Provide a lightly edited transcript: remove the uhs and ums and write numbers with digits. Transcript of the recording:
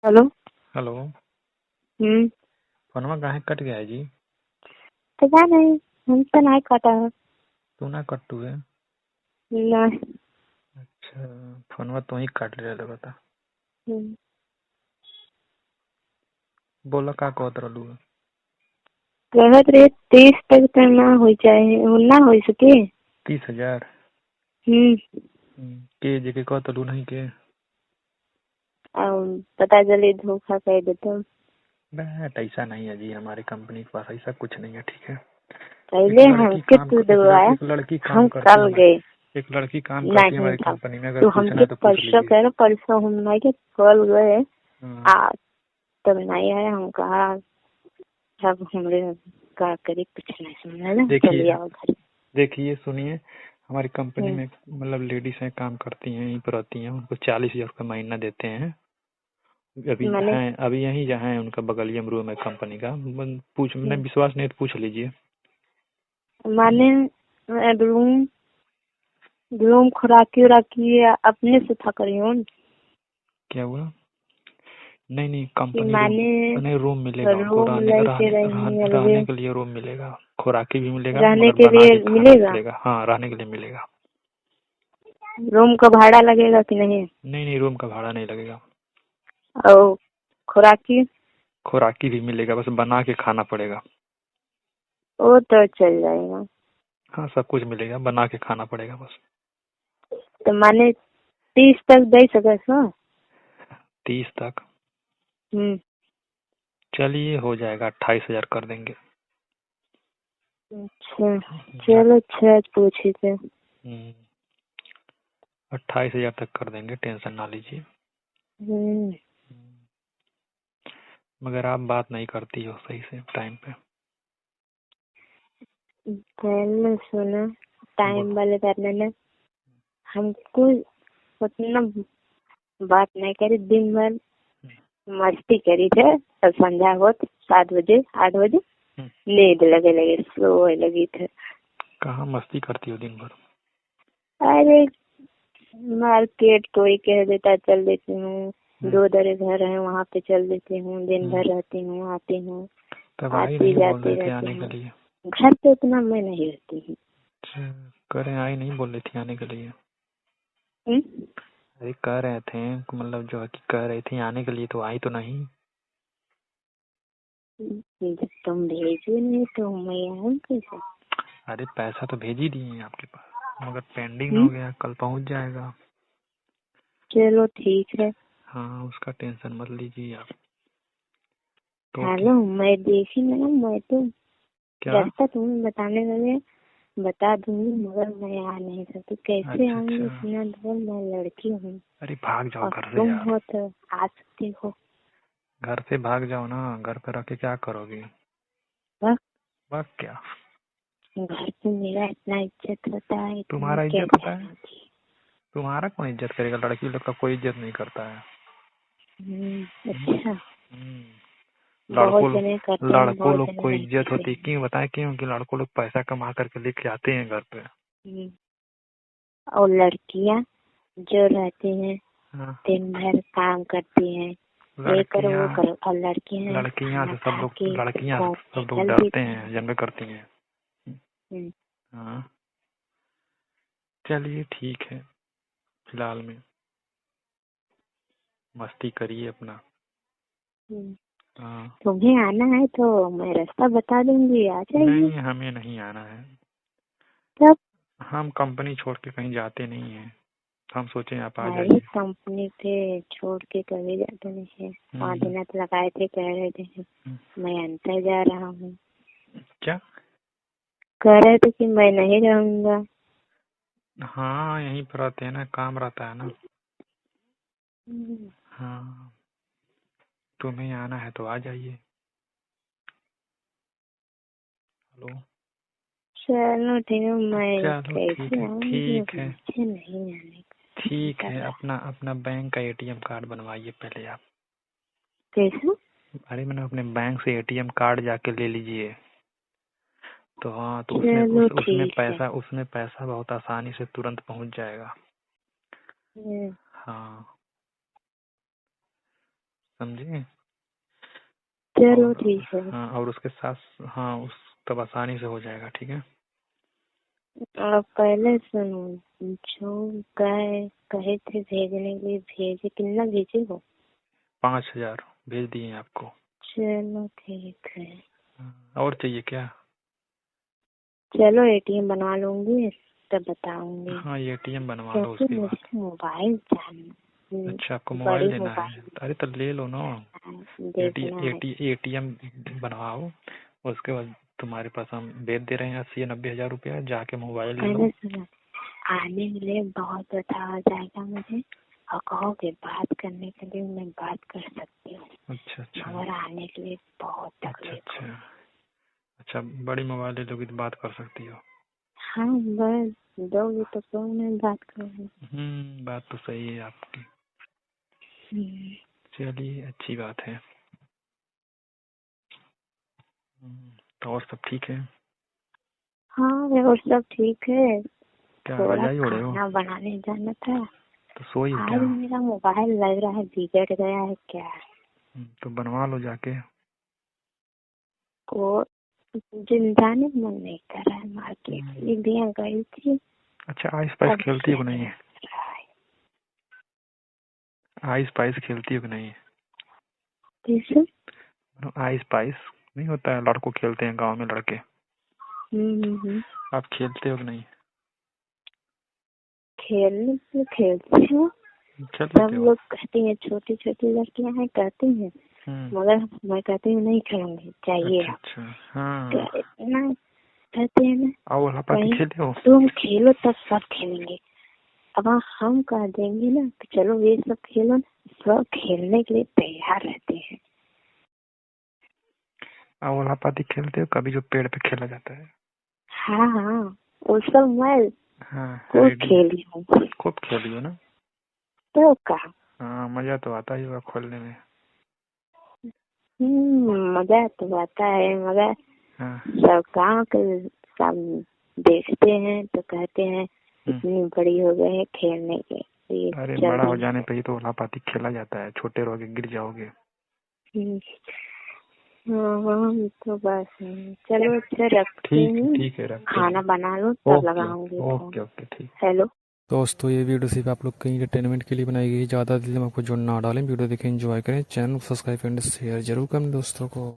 Hello. Hello. हम्म। फोनवा काहे cut गया है जी? पता नहीं, हमसे नहीं काटा है। तू ना कट्टू है? नहीं। अच्छा, फोनवा तो ही काट ले बता। हम्म। बोला का कहत रहलू है? कहत रहे 30 तक तो ना हो जाए, ना हो सके। 30,000 हम्म। के जे के कहतलू नहीं के? पता चले धोखा कह देता। बैट ऐसा नहीं है जी, हमारी कंपनी के पास ऐसा कुछ नहीं है, ठीक है। पहले हमके तू दबाया, एक लड़की काम हम करती कल है गए। एक लड़की काम करती है नहीं हमारी था, कंपनी में, अगर तो पूछना हमके है तो पूछ परसों लीजिए। कह रहे, परसों हम नहीं के कल गए। हाँ। आ तब नहीं आया, हम कहा अब हमरे का करे, कुछ नहीं समझा ना, चलिए आओ घर। देखिए सुनिए, हमारी कंपनी हम्म। में मतलब लेडीज हैं, काम करती हैं, यहीं पर रहती हैं, उनको 40,000 का महीना देते हैं। मैंने अभी यहीं जहाँ है उनका बगलिया में रूम है कंपनी का। मैंने विश्वास नहीं तो पूछ लीजिए। माने रूम रूम खुराकी उराकी अपने से था करियो। क्या हुआ? नहीं कंपनी रूम माने नहीं, रूम मिलेगा उनको, रूम लेके रही अलगे, रहने के लिए रूम मिलेगा, खुराकी भी मिलेगा, रहने मगर के बना लिए के खाना भी मिलेगा। मिलेगा। हाँ, रहने के लिए मिलेगा। रूम का भाड़ा लगेगा कि नहीं? नहीं रूम का भाड़ा नहीं लगेगा। और खुराकी? खुराकी भी मिलेगा, बस बना के खाना पड़ेगा। वो तो चल जाएगा। हाँ, सब कुछ मिलेगा, बना के खाना पड़ेगा बस। तो माने 30 तक दे सके सो? 30 तक? हम्म। चलिए हो जाएगा, 28,000 कर देंगे। अच्छा चलो, अच्छा पूछी थे। 28,000 तक कर देंगे, टेंशन ना लीजिए। मगर आप बात नहीं करती हो सही से टाइम पे। पहले सुना, टाइम वाले करने में हमको उतना बात नहीं करी, दिन भर मस्ती करी थे। तब संध्या होत 7 बजे 8 बजे नींद लगे सोए लगी थे। कहाँ मस्ती करती हो दिन भर? अरे मार्केट कोई कह देता चल देती हूँ, 2 दरे घर है वहाँ पे चल देती हूँ, दिन भर रहती हूँ, आती हूँ, तब आई आती नहीं बोल जाती रहे थे रहती आने के हूँ। लिए? घर पे उतना मैं नहीं रहती हूँ। करें, आई नहीं बोल रही थी आने के लिए? अरे कह रहे थे, मतलब जो है कि कह रही थी आने के लिए, तो आई तो नहीं? जब तुम भेजो नहीं तो मैं आऊँ कैसे? अरे पैसा तो भेज ही दिए हैं आपके पास, मगर पेंडिंग हो गया, कल पहुंच जाएगा। चलो ठीक है। हाँ, उसका टेंशन मत लीजिए आप। तो हेलो, मैं देखी ना, मैं तो क्या? डरता तुम्हें बताने लगे, बता दूंगी मगर मैं आ नहीं सकती। कैसे आऊंगी इतना दूर, मैं लड़की हूँ। अरे भाग जाओ और घर से तुम यार। हो तो आ सकती हो। घर से भाग जाओ ना, घर पे रह के क्या करोगे? बस भाग क्या? घर पे मेरा इतना इज्जत होता है, इतना तुम्हारा क्या इज्जत होता है? जानोगी। तुम्हारा कौन इज्जत करेगा? लड़की लोग का कोई इज्जत नहीं करता है। अच्छा। हम्म, बहुत लड़कों जने करते हैं, लड़कों बहुत लोग जने को नहीं इज्जत करते होती है, हैं। क्यों बताएं? क्योंकि लड़कों लोग पैसा कमा करके लेके आते हैं घर पे। और लड़कियां जो रहती हैं हाँ, दिन भर काम करती हैं, ये करो लड़कियां वो करो, और लड़कियां लड़कियां खाना से खा के फोन पे सब लोग चल डरते देती हैं, जन्म करती हैं। हैं। हाँ, चलिए ठीक है, फिलहाल में मस्ती करिए अपना। हाँ। तुम्हें आना है तो मैं रास्ता बता दूंगी, आ जाइए। नहीं, हमें नहीं आना है। तब हम कंपनी छोड़ के कहीं जाते नहीं हैं, हम सोचे आप आ अरे जाइए। कंपनी पे छोड़ के कभी जाते नहीं है। 5 दिन लगाए थे, कह रहे थे मैं अंतर जा रहा हूँ। क्या? कह रहे थे कि मैं नहीं रहूंगा। हाँ, यहीं पर रहते हैं ना, काम रहता है ना। हाँ, तुम्हें आना है तो आ जाइए। हेलो। चलो ठीक है, मैं चलो ठीक कैसे है, आऊंगी, ठीक है, मुझे नहीं आने ठीक का है। पता। अपना अपना बैंक का एटीएम कार्ड बनवाइए पहले आप। कैसे? अरे मैंने अपने बैंक से एटीएम कार्ड जाके ले लीजिए। तो हाँ, तो चलो ठीक है। उसमें पैसा बहुत आसानी से तुरंत पहुंच जाएगा। हाँ, समझे? चलो और ठीक है। हाँ, और उसके साथ हाँ उस तब आसानी से हो जाएगा, ठीक है। और पहले सुनो, जो कहे थे भेजने के लिए भेजे, कितना भेजे हो? 5,000 भेज दिए आपको। चलो ठीक है। और चाहिए क्या? चलो एटीएम बनवा लूंगी तब बताऊंगी। हाँ, एटीएम बनवा लो क्योंकि उसके बाद। मुझे मोबाइल चाहिए। अच्छा, आपको मोबाइल बड़ी लेना है? मोबाइल अरे तो ले लो ना। देखना है। एटीएम बनवाओ, उसके बाद तुम्हारे पास हम भेज दे रहे हैं 80-90 हजार रुपया, जाके मोबाइल ले लो। पहले सुनो, आने के लिए बहुत बता आ जाएगा मुझे, और कहोगे बात करने के लिए मैं बात कर सकती हूँ, अच्छा अच्छा मगर आने के लिए बहुत अच्छा तकलीफ अच्छा होगी। अच्छा, बड़ी मोबाइल ले लोगी तो बात कर सकती हो। हाँ बस दोगे तो मैं बात करूँगी। बात तो सही है आपकी। चलिए, अच्छी बात है। तो और सब ठीक है? हाँ और सब ठीक है। क्या थोड़ा रजाई ओढ़े हो? खाना बनाने जाना था। तो सोई हो आज क्या? मेरा मोबाइल लग रहा है बिगड़ गया है क्या? तो बनवा लो जाके। को जाने का मन नहीं कर रहा है मार्केट, एक दिन गई थी। अच्छा, आइस पाइस अब खेलती हो कि नहीं? आइस पाइस खेलती हो कि नहीं? कैसे? आइस पाइस नहीं होता है, लड़कों खेलते हैं गांव में लड़के। आप खेलते हो कि नहीं? खेलने से खेलते हैं। खेल सब लेते हो? लोग कहती हैं, छोटी छोटी लड़कियां हैं कहती हैं, मगर मैं कहती हूँ नहीं खेलूंगी, चाहिए अच्छा अच्छा, हाँ। इतना कहते हैं ना, आओ हलापाती कहीं खेले हो? तुम खेलो तब सब खेलेंगे। अब हम कह देंगे ना कि चलो ये सब खेलो ना, सब खेलने के लिए तैयार रहते हैं। आओ हलापाती खेलते हो कभी, जो पेड़ पे खेला जाता है? हाँ हाँ, वो सब मैं हाँ, खूब रेडी। खेली हूँ। खूब खेली हो ना? तो का हाँ, मजा तो आता ही होगा खोलने में। मजा तो आता है, मगर हाँ। सब गाँव के सब देखते हैं तो कहते हैं इतनी बड़ी हो गए है खेलने के लिए, अरे चल बड़ा हो रही जाने है। पे ही तो हलापाती खेला जाता है, छोटे रहोगे गिर जाओगे। हाँ तो बस चलो, अच्छा रखती हूँ, ठीक है, रखते खाना हैं। बना लो तब ओके लगाऊंगी फोन। ओके ओके, ठीक। हेलो। दोस्तों, ये वीडियो सिर्फ आप लोग के इंटरटेनमेंट के लिए बनाई गई है, ज़्यादा दिल में आपको जो ना डालें। वीडियो देखें, एंजॉय करें, चैनल सब्सक्राइब एंड शेयर जरूर करें दोस्तों को।